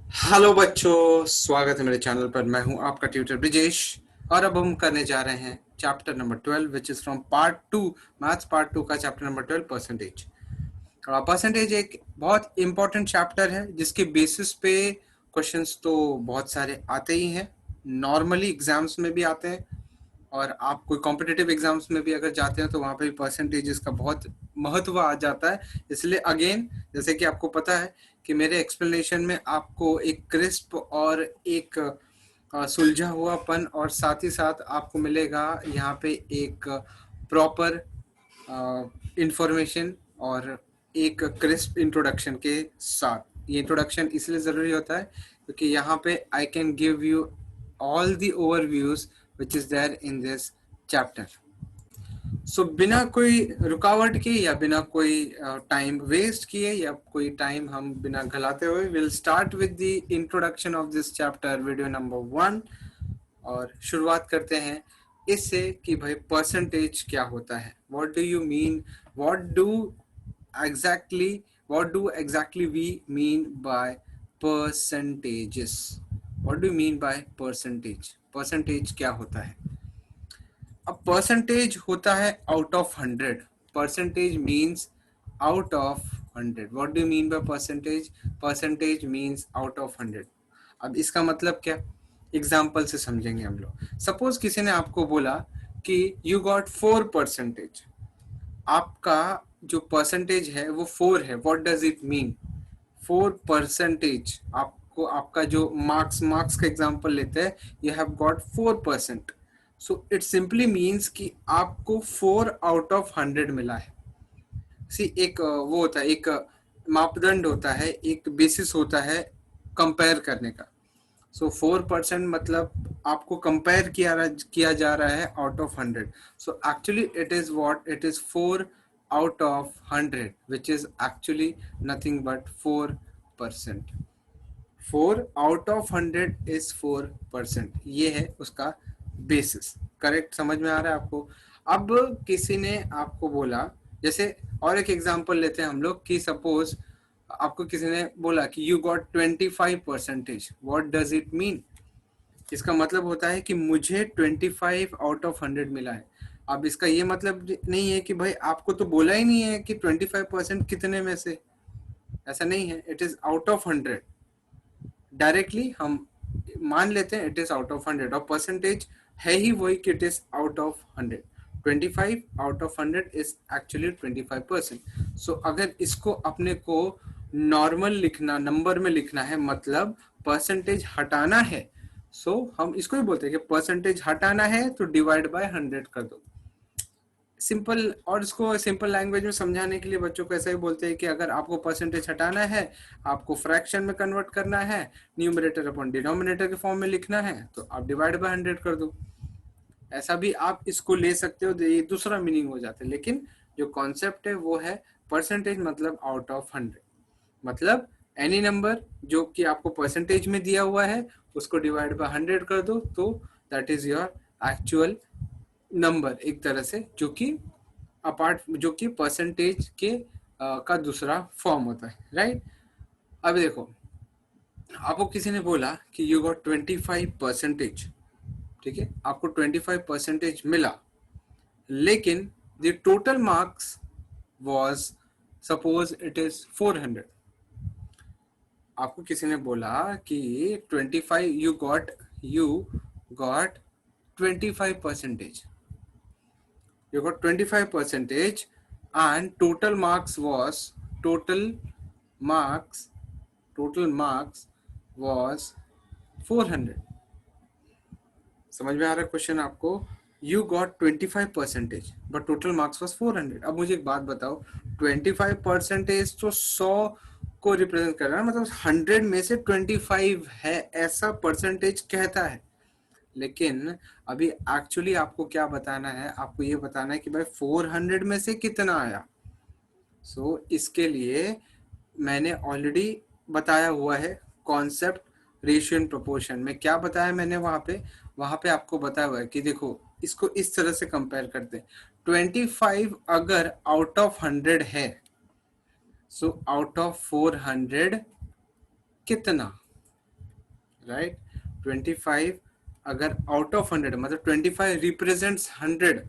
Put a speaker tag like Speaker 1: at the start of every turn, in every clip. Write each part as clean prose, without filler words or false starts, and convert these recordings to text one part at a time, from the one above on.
Speaker 1: Hello बच्चों, स्वागत है मेरे चैनल पर। मैं हूं आपका ट्यूटर ब्रिजेश और अब हम करने जा रहे हैं chapter number 12 which is from part 2, maths part 2 का चैप्टर नंबर 12 परसेंटेज। परसेंटेज एक बहुत इंपॉर्टेंट चैप्टर है जिसके बेसिस पे क्वेश्चंस तो बहुत सारे आते ही हैं, नॉर्मली एग्जाम्स में भी आते हैं और आप कोई कॉम्पिटिटिव एग्जाम्स में भी अगर जाते हैं तो वहाँ पे भी परसेंटेजेस का बहुत महत्व आ जाता है। इसलिए अगेन, जैसे कि आपको पता है कि मेरे एक्सप्लेनेशन में आपको एक क्रिस्प और एक सुलझा हुआपन और साथ ही साथ आपको मिलेगा यहाँ पे एक प्रॉपर इंफॉर्मेशन और एक क्रिस्प इंट्रोडक्शन के साथ। ये इंट्रोडक्शन इसलिए ज़रूरी होता है क्योंकि यहाँ पे I can give you all the overviews which is there in this chapter. So बिना कोई रुकावट के या बिना कोई टाइम वेस्ट किए या कोई टाइम हम बिना गलाते हुए will start with the introduction of this chapter video number 1। और शुरुआत करते हैं इससे कि भाई परसेंटेज क्या होता है, what do you mean, exactly what do exactly we mean by percentages, what do you mean by percentage क्या होता है। अब परसेंटेज होता है out of 100। Percentage means out of 100। What do you mean by percentage? Percentage means out of 100। अब इसका मतलब क्या, एग्जाम्पल से समझेंगे हम लोग। सपोज किसी ने आपको बोला कि यू गॉट 4%, आपका जो परसेंटेज है वो 4 है। What does it mean 4%? आपको आपका जो मार्क्स का एग्जांपल लेते हैं, you have got 4%। So it simply means कि आपको 4 आउट ऑफ 100 मिला है। सी एक वो होता है, एक मापदंड होता है, एक बेसिस होता है कंपेयर करने का। सो 4% मतलब आपको कंपेयर किया जा रहा है out of 100। So actually it is what, it is 4 out of 100 which is actually nothing but 4%। 4 out of 100 is 4%। ये है उसका बेसिस। करेक्ट, समझ में आ रहा है आपको? अब किसी ने आपको बोला, जैसे और एक एग्जांपल लेते हैं हम लोग कि सपोज आपको किसी ने बोला कि you got 25%। What does it mean? इसका मतलब होता है कि मुझे 25 आउट ऑफ 100 मिला है। अब इसका ये मतलब नहीं है कि भाई आपको तो बोला ही नहीं है कि 25% कितने में से, ऐसा नहीं है। It is out of 100। Directly हम मान लेते हैं इट इज आउट ऑफ 100 और परसेंटेज है ही वही कि it is out of 100। 25 out of 100 is actually 25%। सो अगर इसको अपने को नॉर्मल लिखना, नंबर में लिखना है, मतलब परसेंटेज हटाना है, सो हम इसको ही बोलते हैं कि परसेंटेज हटाना है तो डिवाइड बाय 100 कर दो। सिंपल, और इसको सिंपल लैंग्वेज में समझाने के लिए बच्चों को ऐसा ही बोलते हैं कि अगर आपको परसेंटेज हटाना है, आपको फ्रैक्शन में कन्वर्ट करना है, न्यूमरेटर अपॉन डिनोमिनेटर के फॉर्म में लिखना है, तो आप डिवाइड बाय 100 कर दो। ऐसा भी आप इसको ले सकते हो, ये दूसरा मीनिंग हो जाता है। लेकिन जो कॉन्सेप्ट है वो है परसेंटेज मतलब आउट ऑफ 100, मतलब एनी नंबर जो कि आपको परसेंटेज में दिया हुआ है उसको डिवाइड बाय 100 कर दो, तो that is your actual number, एक तरह से, जो कि अपार्ट, जो कि परसेंटेज के का दूसरा फॉर्म होता है, राइट। अब देखो, आपको किसी ने बोला कि यू गॉट 25%, ठीक है, आपको 25% मिला, लेकिन the total marks was, suppose it is 400। आपको किसी ने बोला कि 25 you got 25%, you got 25% and total marks total marks was 400। समझ में आ रहा है क्वेश्चन आपको? You got 25% but total marks was 400। अब मुझे एक बात बताओ, 25% तो 100 को रिप्रेजेंट कर रहा है, मतलब 100 में से 25 है, ऐसा परसेंटेज कहता है। लेकिन अभी एक्चुअली आपको क्या बताना है, आपको ये बताना है कि भाई 400 में से कितना आया। सो इसके लिए मैंने ऑलरेडी बताया हुआ है कॉन्सेप्ट रेशियो एंड प्रोपोर्शन में। क्या बताया मैंने वहां पे आपको बताया हुआ है कि देखो, इसको इस तरह से कंपेयर करते हैं। 25 अगर आउट ऑफ 100 है, सो आउट ऑफ 400 कितना, राइट। 25 अगर आउट ऑफ 100 मतलब 25 represents 100,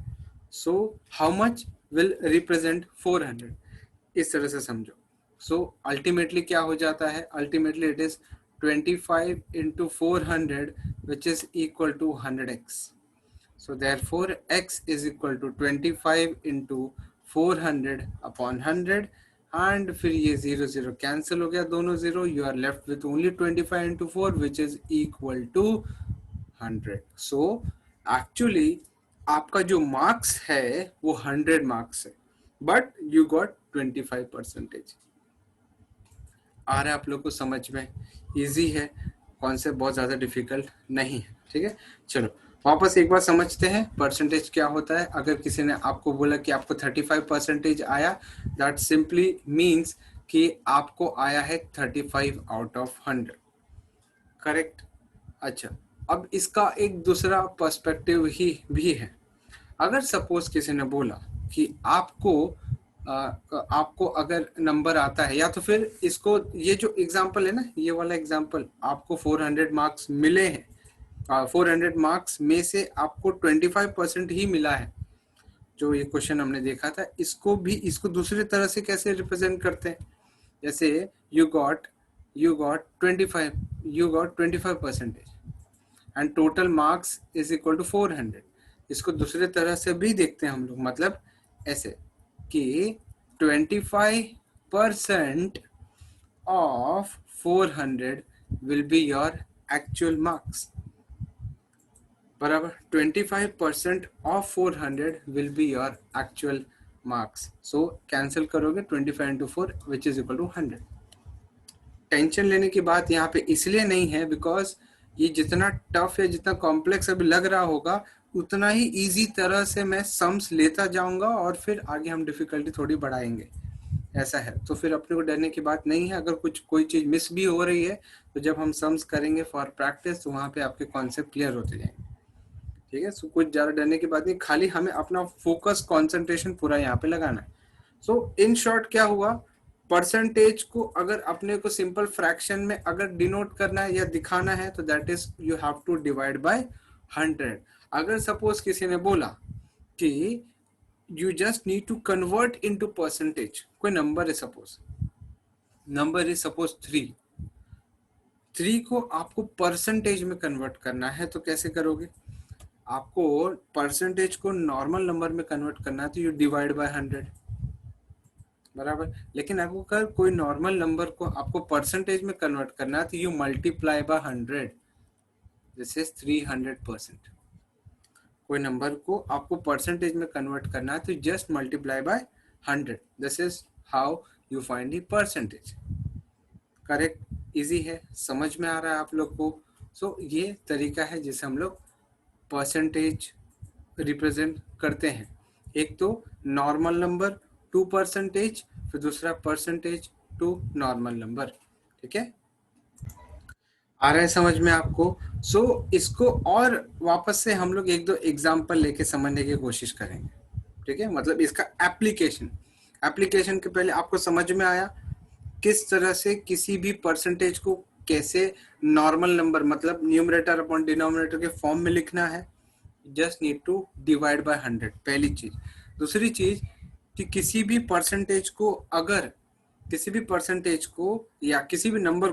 Speaker 1: so how much will represent 400, इस तरह से समझो। सो अल्टीमेटली क्या हो जाता है, ultimately it is 25 into 400 which is equal to 100x. So therefore x is equal to 25 into 400 upon 100, and फिर ये 0 0 कैंसिल हो गया, दोनों 0, you are left with only 25 into 4 which is equal to 100. So actually आपका जो marks है वो 100 marks है, बट यू गॉट 25%। आ रहा है आप लोग को समझ में? इजी है, कॉन्सेप्ट बहुत ज़्यादा डिफिकल्ट नहीं है, ठीक है। चलो वापस एक बार समझते हैं परसेंटेज क्या होता है। अगर किसी ने आपको बोला कि आपको 35% आया, दैट सिंपली मीन्स कि आपको आया है 35 आउट ऑफ 100, करेक्ट। अच्छा, अब इसका एक दूसरा पर्सपेक्टिव ही भी है। अगर सपोज किसी ने बोला कि आपको अगर नंबर आता है, या तो फिर इसको, ये जो एग्जांपल है ना, ये वाला एग्जांपल, आपको 400 मार्क्स मिले हैं, 400 मार्क्स में से आपको 25% ही मिला है। जो ये क्वेश्चन हमने देखा था, इसको दूसरी तरह से कैसे रिप्रेजेंट करते हैं, जैसे you got 25% and total marks is equal to 400। इसको दूसरे तरह से भी देखते हैं हम लोग, मतलब ऐसे कि 25% of 400 will be your actual marks, बराबर। 25% of 400 will be your actual marks. So cancel करोगे 25 into 4 which is equal to 100। Tension लेने की बात यहाँ पे इसलिए नहीं है बिकॉज ये जितना टफ या जितना कॉम्प्लेक्स अभी लग रहा होगा, उतना ही इजी तरह से मैं सम्स लेता जाऊंगा और फिर आगे हम डिफिकल्टी थोड़ी बढ़ाएंगे, ऐसा है। तो फिर अपने को डरने की बात नहीं है। अगर कोई चीज मिस भी हो रही है तो जब हम सम्स करेंगे फॉर प्रैक्टिस, तो वहाँ पे आपके कॉन्सेप्ट क्लियर होते जाएंगे, ठीक है। सो कुछ ज्यादा डरने की बात नहीं, खाली हमें अपना फोकस कॉन्सेंट्रेशन पूरा यहाँ पे लगाना है। सो इन शॉर्ट क्या हुआ, परसेंटेज को अगर अपने को सिंपल फ्रैक्शन में अगर डिनोट करना है या दिखाना है, तो that is you have to divide by 100। अगर सपोज किसी ने बोला कि you just need to convert into percentage, कोई नंबर है सपोज, नंबर इज सपोज 3 को आपको परसेंटेज में कन्वर्ट करना है, तो कैसे करोगे? आपको परसेंटेज को नॉर्मल नंबर में कन्वर्ट करना है, तो यू डिवाइड बाय 100, बराबर। लेकिन आपको अगर कोई नॉर्मल नंबर को आपको परसेंटेज में कन्वर्ट करना है, तो you multiply by 100, this is 300%। कोई नंबर को आपको परसेंटेज में कन्वर्ट करना है, तो just multiply by 100, this is how you find the percentage, correct. Easy है, समझ में आ रहा है आप लोग को? सो ये तरीका है जिससे हम लोग परसेंटेज रिप्रेजेंट करते हैं। एक तो नॉर्मल नंबर टू परसेंटेज, फिर दूसरा परसेंटेज टू नॉर्मल नंबर, ठीक है। आ रहा है समझ में आपको? सो इसको और वापस से हम लोग एक दो एग्जांपल लेके समझने की कोशिश करेंगे, ठीक है। मतलब इसका एप्लीकेशन के पहले आपको समझ में आया किस तरह से किसी भी परसेंटेज को कैसे नॉर्मल नंबर मतलब न्यूमरेटर अपॉन डिनोमिनेटर के फॉर्म में लिखना है, just need to divide by 100, पहली चीज। दूसरी चीज कि किसी भी परसेंटेज को अगर किसी भी परसेंटेज को या किसी भी नंबर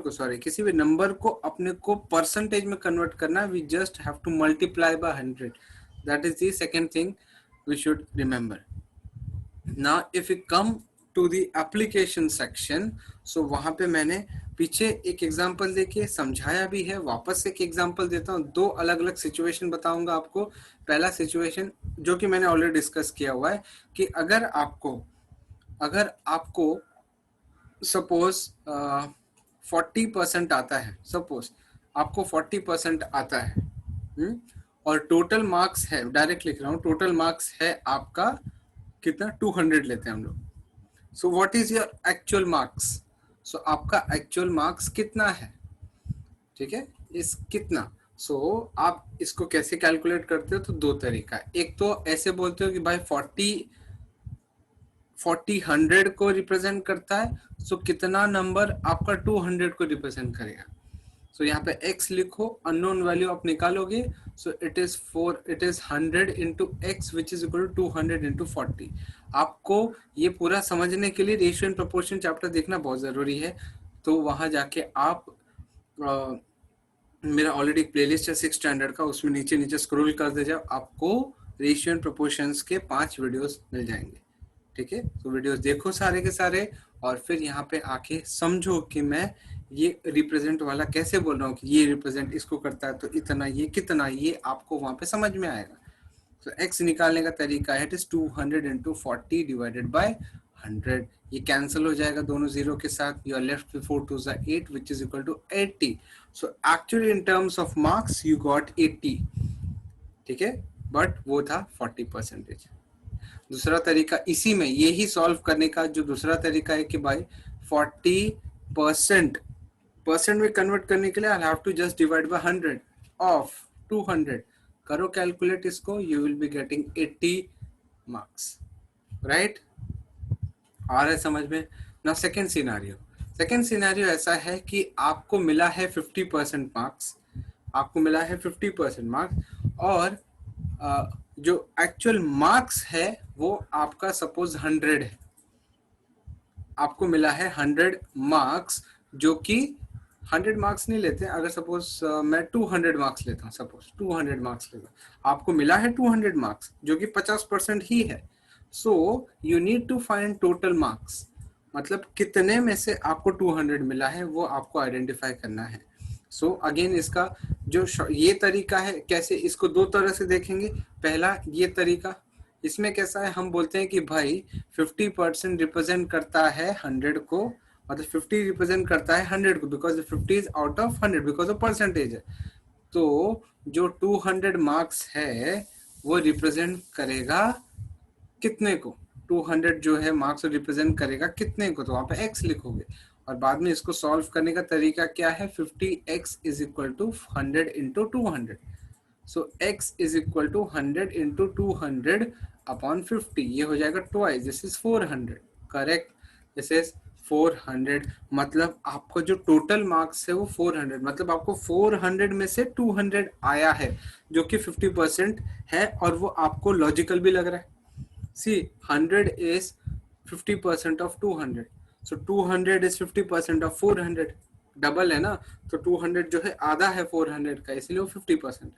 Speaker 1: को अपने को परसेंटेज में कन्वर्ट करना, we just have to multiply by 100, that is the second thing we should remember. Now if you come to the application section, so वहां पे मैंने पीछे एक एग्जांपल देके समझाया भी है, वापस एक एग्जांपल देता हूँ। दो अलग अलग सिचुएशन बताऊंगा आपको। पहला सिचुएशन जो कि मैंने ऑलरेडी डिस्कस किया हुआ है कि अगर आपको सपोज 40% आता है, सपोज आपको 40% आता है, और टोटल मार्क्स है, डायरेक्ट लिख रहा हूँ, टोटल मार्क्स है आपका कितना, 200 लेते हैं हम लोग। So what is your actual marks? So आपका एक्चुअल मार्क्स कितना है, ठीक है, इस कितना। सो आप इसको कैसे कैलकुलेट करते हो? तो दो तरीका, एक तो ऐसे बोलते हो कि भाई 40 100 को रिप्रेजेंट करता है, सो कितना नंबर आपका 200 को रिप्रेजेंट करेगा। सो यहाँ पे x लिखो, अननोन वैल्यू आप निकालोगे, so it is 100 into x which is equal to 200 into 40। आपको ये पूरा समझने के लिए रेशियो एंड प्रोपोर्शन चैप्टर देखना बहुत जरूरी है। तो वहां जाके आप मेरा ऑलरेडी प्लेलिस्ट है 6 स्टैंडर्ड का, उसमें नीचे नीचे स्क्रॉल कर दे जाओ, आपको रेशियो एंड प्रोपोर्शंस के 5 वीडियोस मिल जाएंगे। ठीक है, तो वीडियोस देखो सारे के सारे, और फिर यहाँ पे आके समझो कि मैं ये रिप्रेजेंट वाला कैसे बोल रहा हूँ कि ये रिप्रेजेंट इसको करता है तो इतना, ये कितना, ये आपको वहां पे समझ में आएगा। तो x निकालने का तरीका है, it is 200 into 40 divided by 100। ये कैंसिल हो जाएगा दोनों जीरो के साथ, you are left with 4 2 8 which is equal to 80। So actually in terms of marks you got 80, ठीक है, बट वो था 40%। दूसरा तरीका इसी में यही सॉल्व करने का जो दूसरा तरीका है कि भाई 40% परसेंट में कन्वर्ट करने के लिए I have to just divide by 100 of 200। करो कैलकुलेट इसको, you will be getting 80 marks, right? आ रहा है समझ में? ना सेकेंड सिनेरियो ऐसा है कि आपको मिला है 50% मार्क्स, आपको मिला है 50% मार्क्स, और जो एक्चुअल मार्क्स है वो आपका सपोज 100 है, आपको मिला है 100 मार्क्स, जो कि 100 मार्क्स नहीं लेते, अगर सपोज मैं 200 मार्क्स लेता हूँ, सपोज 200 मार्क्स लेता हूँ, आपको मिला है 200 मार्क्स जो कि 50% ही है। So you need to find total marks, मतलब कितने में से आपको 200 मिला है वो आपको आइडेंटिफाई करना है। सो अगेन इसका जो ये तरीका है, कैसे इसको दो तरह से देखेंगे। पहला ये तरीका, इसमें कैसा है, हम बोलते हैं कि भाई 50% रिप्रेजेंट करता है 100 को, मतलब 50 रिप्रेजेंट करता है 100 को, because 50 is out of 100 because of percentage है। तो जो 200 मार्क्स है वो रिप्रेजेंट करेगा कितने को, 200 जो है मार्क्स रिप्रेजेंट करेगा कितने को, तो वहां पे x लिखोगे। और बाद में इसको सॉल्व करने का तरीका क्या है, 50x is equal to 100 into 200। So x is equal to 100 into 200 upon 50, ये हो जाएगा twice, this is 400, correct, this is 400। मतलब आपको जो टोटल मार्क्स है वो 400, मतलब आपको 400 में से 200 आया है, जो कि 50% है, और वो आपको लॉजिकल भी लग रहा है। See, 100 is 50% of 200. So 200 is 50% of 400. Double है ना, तो 200 जो है आधा है 400 का, इसलिए वो 50%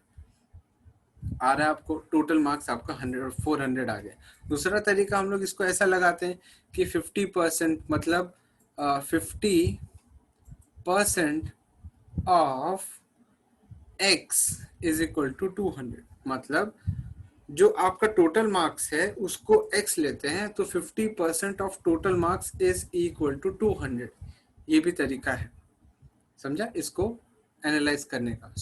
Speaker 1: आ रहा है। आपको टोटल मार्क्स आपका 100 और 400 आ गए। दूसरा तरीका हम लोग इसको ऐसा लगाते हैं कि 50% मतलब 50% of x is equal to 200, मतलब जो आपका टोटल मार्क्स है उसको x लेते हैं, तो 50% of total marks is equal to 200। ये भी तरीका है, समझा, इसको एनालाइज करने का।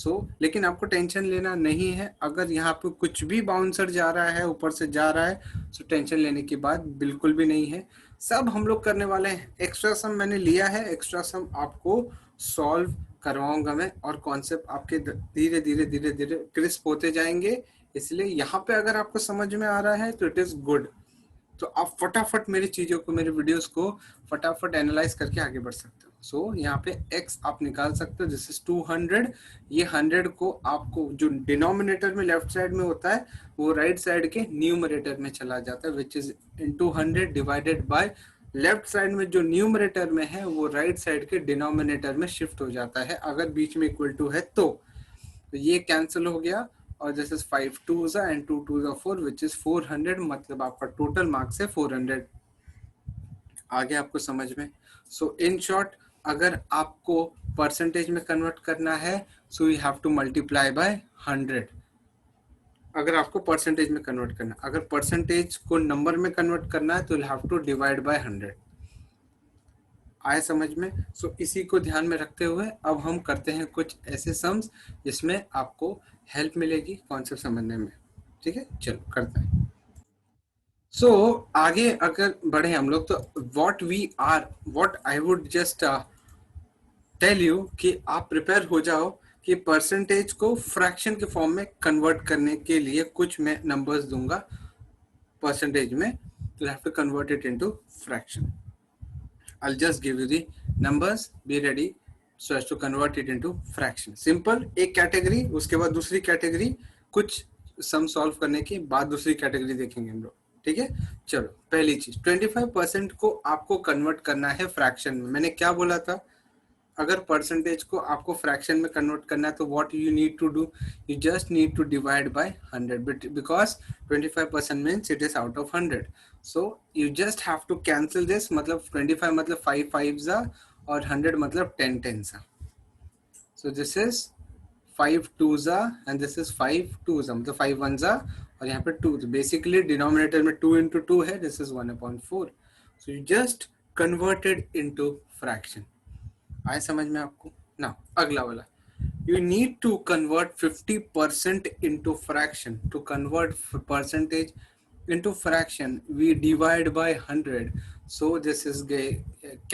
Speaker 1: लेकिन आपको टेंशन लेना नहीं है, अगर यहाँ पे कुछ भी बाउंसर जा रहा है, ऊपर से जा रहा है, टेंशन लेने की बात बिल्कुल भी नहीं है। सब हम लोग करने वाले हैं। एक्स्ट्रा सम मैंने लिया है, एक्स्ट्रा सम आपको सॉल्व करवाऊंगा मैं, और कॉन्सेप्ट आपके धीरे धीरे धीरे धीरे क्रिस्प होते जाएंगे। इसलिए यहाँ पे अगर आपको समझ में आ रहा है तो इट इज गुड, तो आप फटाफट मेरी चीजों को, मेरे वीडियोस को फटाफट एनालाइज करके आगे बढ़ सकते हो। यहाँ पे x आप निकाल सकते हो, दिस इज 200। ये 100 को आपको जो डिनोमिनेटर में लेफ्ट साइड में होता है वो राइट साइड के न्यूमरेटर में चला जाता है, which is into 100 divided by left side में जो न्यूमरेटर में है वो राइट साइड के डिनोमिनेटर में शिफ्ट हो जाता है, अगर बीच में इक्वल टू है तो ये कैंसिल हो गया, और this is 5 2s and 2 2s 4 which is 400, मतलब आपका टोटल मार्क्स है 400। आगे आपको समझ में? इन शॉर्ट, अगर आपको परसेंटेज में कन्वर्ट करना है so you have to multiply by 100। अगर आपको परसेंटेज में कन्वर्ट करना, अगर परसेंटेज को नंबर में कन्वर्ट करना है तो you have to divide by 100। आए समझ में? इसी को ध्यान में रखते हुए अब हम करते हैं कुछ ऐसे सम्स जिसमें आपको हेल्प मिलेगी कॉन्सेप्ट समझने में। ठीक है, चलो करते हैं। आगे अगर बढ़े हम लोग, तो what I would just tell you कि आप प्रिपेयर हो जाओ कि परसेंटेज को फ्रैक्शन के फॉर्म में कन्वर्ट करने के लिए कुछ मैं नंबर्स दूंगा परसेंटेज में, तो you have to convert it into fraction. I'll just give you the numbers, be ready, so as to convert it into fraction. Simple, एक कैटेगरी, उसके बाद दूसरी कैटेगरी, कुछ सम सॉल्व करने के बाद दूसरी कैटेगरी देखेंगे हम लोग. ठीक है, चलो पहली चीज 25% को आपको कन्वर्ट करना है फ्रैक्शन में. मैंने क्या बोला था, अगर परसेंटेज को आपको फ्रैक्शन में कन्वर्ट करना है तो what you need to do, you just need to divide by 100 because 25% means it is out of 100. So you just have to cancel this. मतलब 25 मतलब 5 5 जा और 100 मतलब 10 10 जा. सो दिस इज 5 2 जा एंड दिस इज 5 2 जा, मतलब 5 1 जा और यहाँ पे 2. तो बेसिकली डिनोमिनेटर में 2 into 2 है, this is 1/4. So you just converted into fraction. आए समझ में आपको ना. अगला वाला, you need to convert 50% into fraction. To convert percentage into fraction we divide by 100. So this is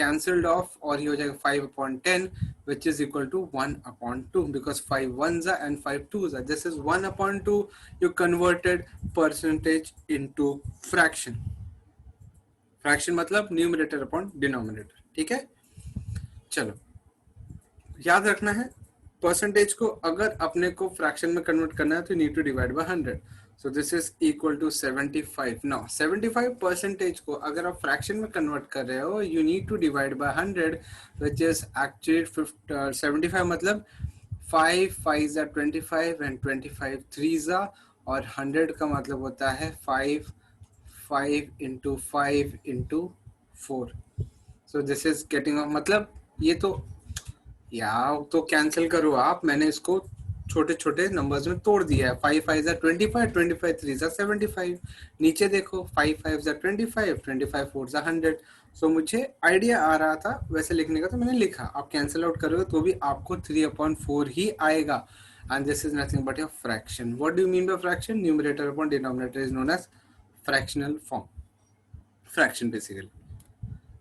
Speaker 1: cancelled off और ये हो जाएगा 5/10 which is equal to 1/2 because 5 ones are and 5 twos are. This is 1/2. You converted percentage into fraction. fraction मतलब numerator upon denominator. ठीक है, चलो याद रखना है परसेंटेज को अगर अपने को फ्रैक्शन में कन्वर्ट करना है तो need to divide by 100. So this is equal to 75. Now 75% को अगर आप फ्रैक्शन में कन्वर्ट कर रहे हो you need to divide by 100 which is actually 75 मतलब 5 5 are 25 and 25 3s are, और 100 का मतलब होता है 5 5 into 5 into 4. So this is getting, मतलब ये तो यार तो कैंसिल करो आप, मैंने इसको छोटे छोटे नंबर्स में तोड़ दिया है. 5 5 are 25, 25 3s are 75. नीचे देखो 5 5s are 25, 25 4s are 100. सो मुझे आइडिया आ रहा था वैसे लिखने का तो मैंने लिखा. आप कैंसिल आउट करोगे तो भी आपको 3/4 ही आएगा. And this is nothing but your fraction. What do you mean by fraction? Numerator upon denominator is known as fractional form. Fraction basically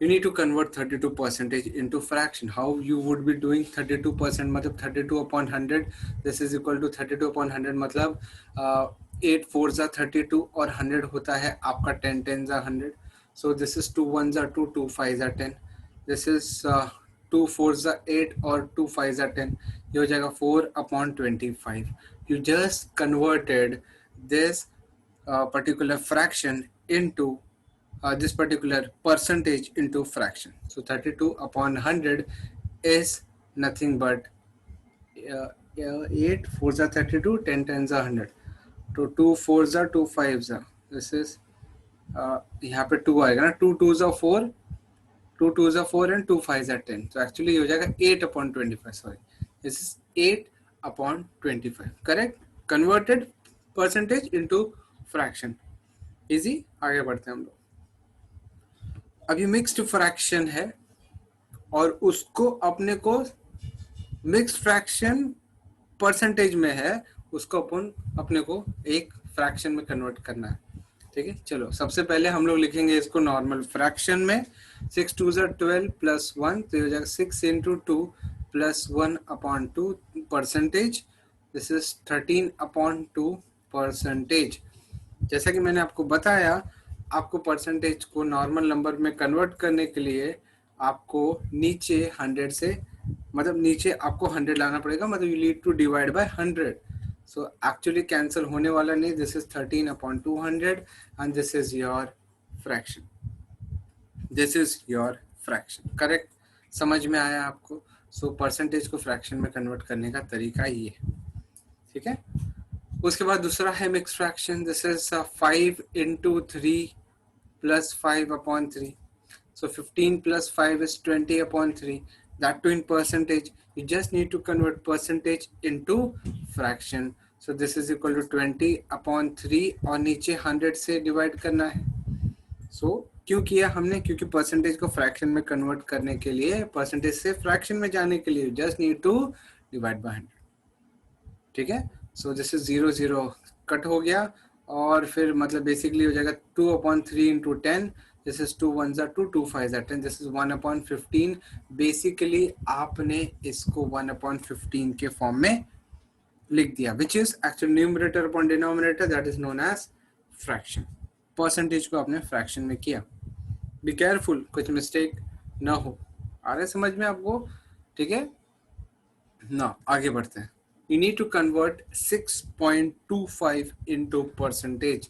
Speaker 1: you need to convert 32% into fraction. How you would be doing 32% मतलब 32/100. This is equal to 32/100 मतलब 8 4s are 32 और 100 होता है आपका 10 10s are 100. So this is 2 1s are 2, 2 5s are 10. This is 2 4s are 8 और 2 5s are 10. ये हो जाएगा 4/25. You just converted this particular fraction into this particular percentage into fraction. So 32/100 is nothing but 8 4s are 32, 10 10s are 100. तो 2 4s are 2 5s are. This is यहाँ पे 2 आएगा ना, 2 2s are 4, 2 2s are 4 and 2 5s are 10. तो actually हो जाएगा 8/25. Sorry, this is 8/25. Correct. Converted percentage into fraction. Easy. आगे बढ़ते हैं हम लोग. अभी मिक्स्ड फ्रैक्शन है और उसको अपने को मिक्स्ड फ्रैक्शन परसेंटेज में है, उसको अपने को एक फ्रैक्शन में कन्वर्ट करना है. ठीक है, चलो सबसे पहले हम लोग लिखेंगे इसको नॉर्मल फ्रैक्शन में. 6 2s are 12 प्लस 1 तो हो जाएगा 6 into 2 plus 1/2 percentage. This is 13/2 percentage. जैसा कि मैंने आपको बताया, आपको परसेंटेज को नॉर्मल नंबर में कन्वर्ट करने के लिए आपको नीचे 100 से, मतलब नीचे आपको 100 लाना पड़ेगा, मतलब you need to divide by 100. So actually cancel होने वाला नहीं. This is 13/200 and this is your fraction. This is your fraction. Correct. समझ में आया आपको? सो परसेंटेज को फ्रैक्शन में कन्वर्ट करने का तरीका ये है. ठीक है. उसके बाद दूसरा है mix fraction. This is 5 into 3 plus 5/3. So 15 plus 5 is 20/3. That too in percentage. You just need to convert percentage into fraction. So this is equal to 20/3 और नीचे 100 से डिवाइड करना है. So क्यों किया हमने? क्योंकि परसेंटेज को फ्रैक्शन में कन्वर्ट करने के लिए, परसेंटेज से फ्रैक्शन में जाने के लिए just need to divide by 100. ठीक है. सो दिस इज 0 0 कट हो गया और फिर मतलब बेसिकली हो जाएगा 2/3 into 10. This is 2 1s are 2, 2 5s are 10. This is 1/15. Basically आपने इसको 1/15 के फॉर्म में लिख दिया, which is actually numerator upon denominator, that is known as fraction. Percentage को आपने फ्रैक्शन में किया. बी केयरफुल, कुछ मिस्टेक ना हो. आ रहा है समझ में आपको? ठीक है. ना आगे बढ़ते हैं. You need to convert 6.25 into percentage.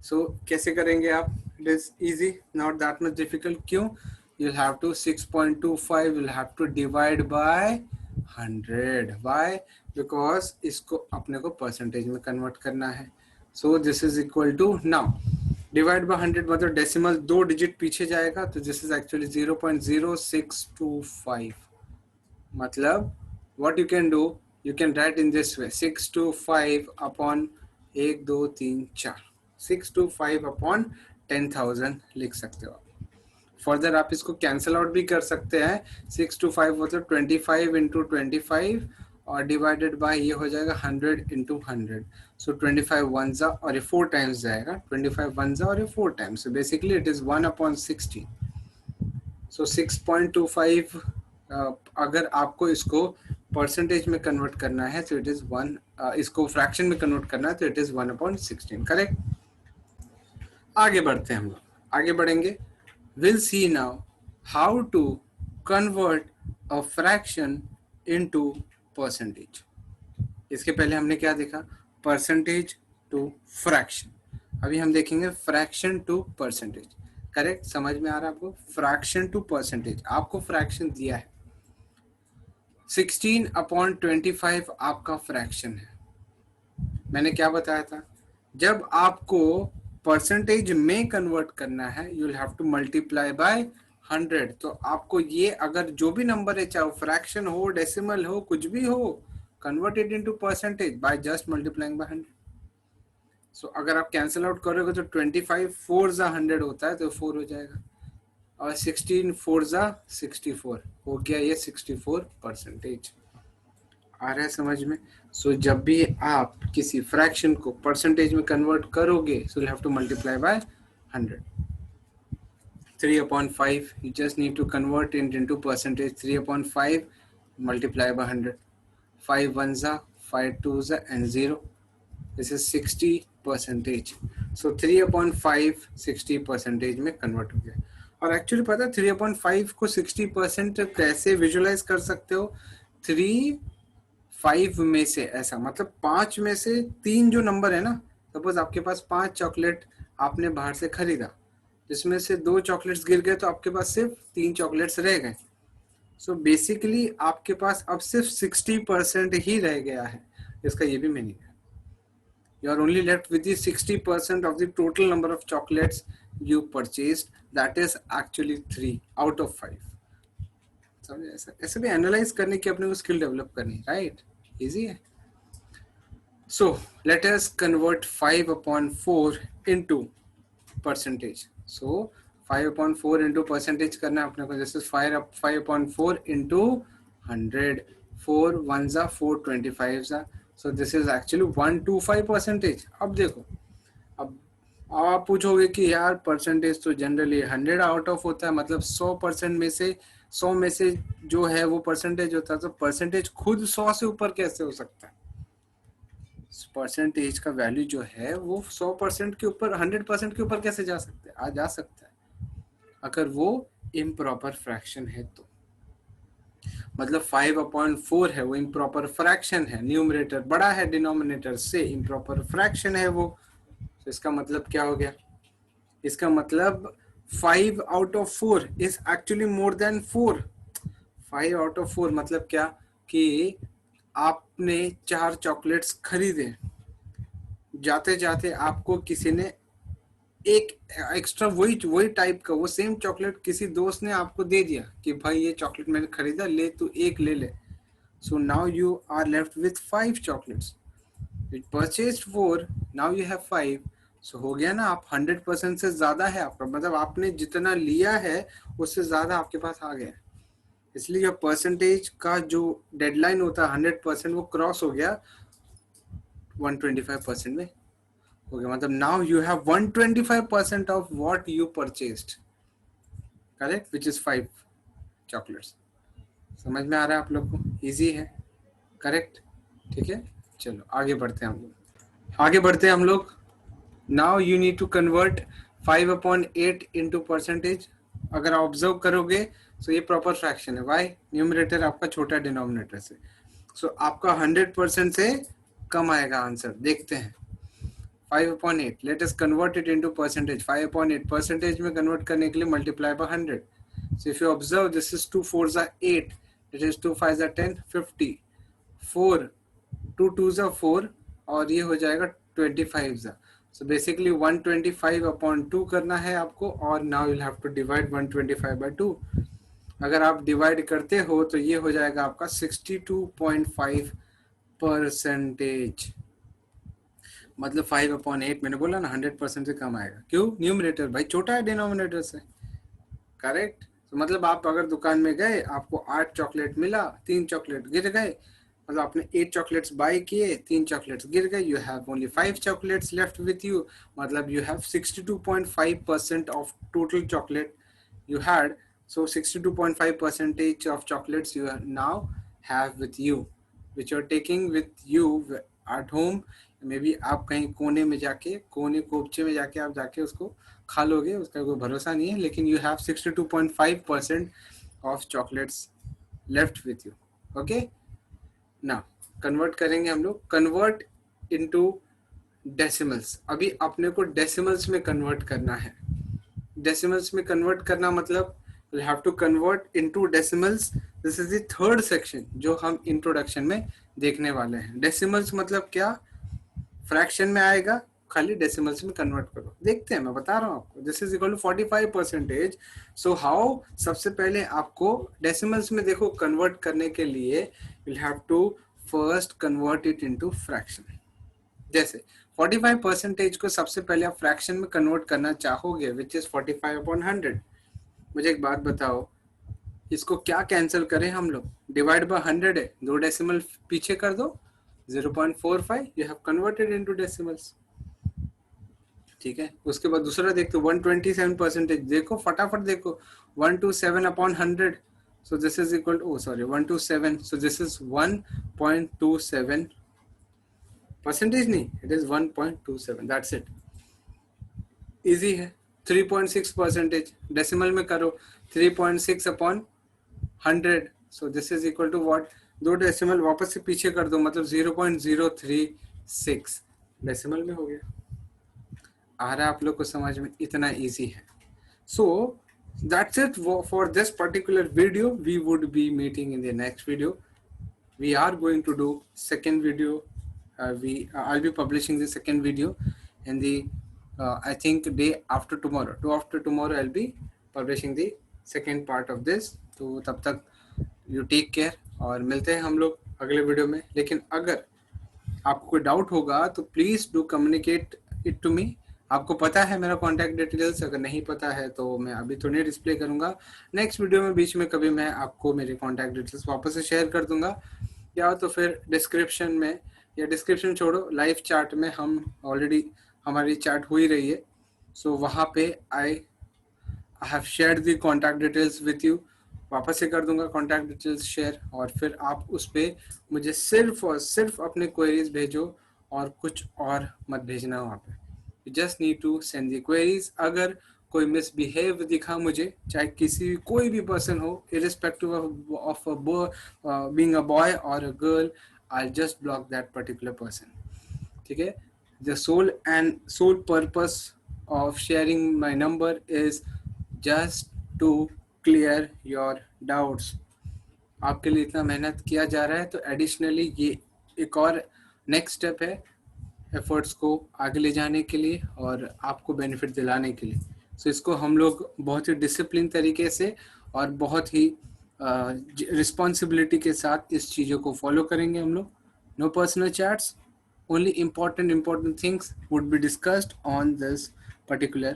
Speaker 1: So कैसे करेंगे आप? It is easy, not that much difficult. क्यों? You'll have to 6.25 you'll have to divide by 100. Why? Because इसको अपने को percentage में convert करना है. So this is equal to, now divide by 100 मतलब decimal 2 digit पीछे जाएगा, तो this is actually 0.0625. मतलब what you can do, you can write in this way, 625 upon 1 2 3 4, 625 upon 10,000 लिख सकते हो आप. फर्दर आप इसको कैंसिल आउट भी कर सकते हैं. 625 मतलब 25 इंटू 25 और डिवाइडेड बाय ये हो जाएगा 100 इंटू 100. सो 25 वन जा और ये 4 टाइम्स जाएगा. 25 वन जा और ये 4 times. So basically it is 1 upon 16. सो 6.25 अगर आपको इसको परसेंटेज में कन्वर्ट करना है तो इट इज 1, इसको फ्रैक्शन में कन्वर्ट करना है तो इट इज 1 अपॉन 16. करेक्ट. आगे बढ़ते हैं हम लोग. आगे बढ़ेंगे. We'll see now how to convert a fraction into percentage. इसके पहले हमने क्या देखा? Percentage to fraction. अभी हम देखेंगे fraction to percentage. करेक्ट. समझ में आ रहा है आपको? Fraction to percentage. आपको fraction दिया है 16 अपॉन 25 आपका फ्रैक्शन है. मैंने क्या बताया था? जब आपको परसेंटेज में कन्वर्ट करना है you will have to multiply by 100. तो आपको ये अगर जो भी नंबर है, चाहे फ्रैक्शन हो, डेसिमल हो, कुछ भी हो, convert it into percentage by just multiplying by 100. सो अगर आप कैंसिल आउट करोगे तो 25 4 जा 100 होता है तो 4 हो जाएगा और 16 4 जा 64 हो गया. ये 64 परसेंटेज. आ रहा है समझ में? सो जब भी आप किसी फ्रैक्शन को परसेंटेज में कन्वर्ट करोगे so you have to multiply by 100. 3 upon 5 you just need to convert it into percentage. 3 upon 5 multiply by 100. 5 ones are 5 twos are and 0. This is 60 percentage. So 3 upon 5 60 percentage में convert हो गया. और actually पता है 3 upon 5 को 60% कैसे visualise कर सकते हो? 3 5 में से, ऐसा मतलब 5 में से 3 जो नंबर है ना, सपोज आपके पास 5 चॉकलेट आपने बाहर से खरीदा, जिसमें से 2 चॉकलेट्स गिर गए तो आपके पास सिर्फ 3 चॉकलेट्स रह गए. सो बेसिकली आपके पास अब सिर्फ 60% ही रह गया है. इसका ये भी मीनिंग है, you are only left with the 60% of the total number of chocolates you purchased. That is actually 3 out of 5. समझे? ऐसे भी एनालाइज करने की अपने को स्किल डेवलप करनी, राइट? इजी है. So let us convert 5 upon 4 into percentage. So 5 upon 4 into percentage करना है अपने को. जैसे 5 upon 4 into 100. 4 ones are 4 25s are. So this is actually 125 percentage. अब देखो, अब आप पूछोगे कि यार परसेंटेज तो जनरली 100 आउट ऑफ होता है, मतलब 100% में से 100 में से जो है वो परसेंटेज होता है, तो परसेंटेज खुद 100 से ऊपर कैसे हो सकता है? परसेंटेज का वैल्यू जो है वो 100% के ऊपर 100% के ऊपर कैसे जा सकते हैं? जा सकता है अगर वो इम्प्रॉपर फ्रैक्शन है तो. मतलब 5 upon 4 है वो इम्प्रॉपर फ्रैक्शन है, न्यूमरेटर बड़ा है डिनोमिनेटर से, इम्प्रॉपर फ्रैक्शन है वो. तो इसका मतलब क्या हो गया? इसका मतलब 5 out of 4 is actually more than 4. 5 out of 4 मतलब क्या कि आपने 4 चॉकलेट्स खरीदे, जाते जाते आपको किसी ने एक एक्स्ट्रा वही टाइप का वो सेम चॉकलेट किसी दोस्त ने आपको दे दिया कि भाई ये चॉकलेट मैंने खरीदा, ले तू एक ले ले. So now you are left with 5 chocolates. You purchased 4, now you have 5. So हो गया ना, आप 100% से ज्यादा है आपका, मतलब आपने जितना लिया है उससे ज्यादा आपके पास आ गया. इसलिए परसेंटेज का जो डेडलाइन होता है 100% वो क्रॉस हो गया 125% में हो गया. मतलब now you have 125% of what you purchased. Correct, which is 5 chocolates. समझ में आ रहा है आप लोग को? इजी है. करेक्ट. ठीक है, चलो आगे बढ़ते हैं हम लोग. Now you need to convert 5 upon 8 into percentage. अगर आप ऑब्जर्व करोगे तो ये प्रॉपर फ्रैक्शन है. वाई? न्यूमरेटर आपका छोटा डिनोमिनेटर से. सो आपका 100% से कम आएगा आंसर। देखते हैं 5/8, late us convert it into percentage. 5/8 percentage में कन्वर्ट करने के लिए multiply by 100। So if you observe this is 2 4s are 8, it is 2 5s are 10, 50, 4 2 2s are 4 और ये हो जाएगा 25s। सो बेसिकली 125/2 करना है आपको, और now you'll have to divide 125/2। अगर आप डिवाइड करते हो तो ये हो जाएगा आपका 62.5%। मतलब 5/8 मैंने बोला ना 100% से कम आएगा। क्यों? न्यूमरेटर भाई छोटा है डिनोमिनेटर से, करेक्ट। तो मतलब आप अगर दुकान में गए, आपको 8 चॉकलेट मिला, 3 चॉकलेट गिर गए, मतलब आपने 8 चॉकलेट्स बाय किए, 3 चॉकलेट्स गिर गए, you have only 5 chocolates left with you, मतलब you have 62.5% of total chocolate you had। So 62.5% of chocolates you now have with you, which you're taking with you at home। maybe आप कहीं कोने में जाके, कोने कोपचे में जाके आप जाके उसको खा लोगे, उसका कोई भरोसा नहीं है, लेकिन you have 62.5% of chocolates left with you। okay, now convert करेंगे हम लोग, कन्वर्ट इनटू डेसिमल्स। अभी अपने को डेसिमल्स में कन्वर्ट करना है। डेसिमल्स में कन्वर्ट करना मतलब we'll have to convert into decimals। this is the third section जो हम इंट्रोडक्शन में देखने वाले हैं। डेसिमल्स मतलब क्या? फ्रैक्शन में आएगा, खाली डेसिमल्स में कन्वर्ट करो। देखते हैं, मैं बता रहा हूँ आपको। This is equal to 45%। So how? सबसे पहले आपको डेसिमल्स में देखो कन्वर्ट करने के लिए will have to first convert it into fraction. जैसे 45% को सबसे पहले आप फ्रैक्शन में कन्वर्ट करना चाहोगे, विच इज 45/100। मुझे एक बात बताओ, इसको क्या कैंसिल करें हम लोग? डिवाइड बाय 100 है, 2 डेसिमल पीछे कर दो, 0.45, you have converted into decimals. ठीक है, उसके बाद दूसरा देखो 127%। देखो फटाफट देखो, 127/100। So this is equal to, sorry 127, so this is 1.27 percentage, नहीं, it is 1.27, that's it. Easy है। 3.6% डेसिमल में करो, 3.6/100। So this is equal to what? 2 decimal वापस से पीछे कर दो, मतलब 0.036 डेसिमल में हो गया। आ रहा है आप लोग को समझ में? इतना इजी है। So that's it for this particular video. We would be meeting in the next video. We are going to do second video। I'll be publishing the second video in the I think day after tomorrow। after tomorrow I'll be publishing the second part of this। तो तब तक you take care और मिलते हैं हम लोग अगले video में। लेकिन अगर आपको कोई डाउट होगा तो please do communicate it to me. आपको पता है मेरा कॉन्टैक्ट डिटेल्स, अगर नहीं पता है तो मैं अभी तो नहीं डिस्प्ले करूंगा, नेक्स्ट वीडियो में बीच में कभी मैं आपको मेरे कॉन्टैक्ट डिटेल्स वापस से शेयर कर दूंगा, या तो फिर डिस्क्रिप्शन में, या डिस्क्रिप्शन छोड़ो, लाइव चैट में हम ऑलरेडी हमारी चैट हो ही रही है। सो वहाँ पे I have shared the contact details with you. वापस से कर दूंगा कॉन्टैक्ट डिटेल्स शेयर, और फिर आप उस पर मुझे सिर्फ और सिर्फ अपने क्वेरीज भेजो और कुछ और मत भेजना वहाँ पे। You just need to send the queries. अगर कोई मिसबिहेव दिखा मुझे, चाहे किसी कोई भी पर्सन हो, irrespective of being a boy और a girl, I just block that particular person. ठीक है? The sole purpose of sharing my number is just to clear your doubts। आपके लिए इतना मेहनत किया जा रहा है, तो एडिशनली ये एक और नेक्स्ट स्टेप है एफर्ट्स को आगे ले जाने के लिए और आपको बेनिफिट दिलाने के लिए। सो इसको हम लोग बहुत ही डिसिप्लिन तरीके से और बहुत ही रिस्पॉन्सिबिलिटी के साथ इस चीज़ों को फॉलो करेंगे हम लोग। No personal chats, only important things would be discussed on this particular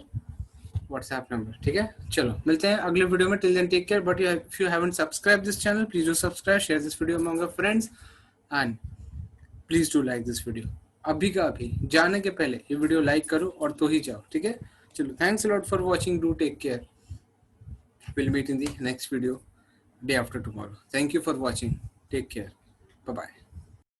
Speaker 1: WhatsApp number। ठीक है, चलो मिलते हैं अगले वीडियो में। Till then take care, but if you haven't subscribed this channel, please do subscribe, share this video among your friends and please do like this video। अभी का अभी जाने के पहले ये वीडियो लाइक करो और तो ही जाओ। ठीक है, चलो, thanks a lot for watching, do take care, we'll meet in the next video day after tomorrow। thank you for watching, take care, bye bye।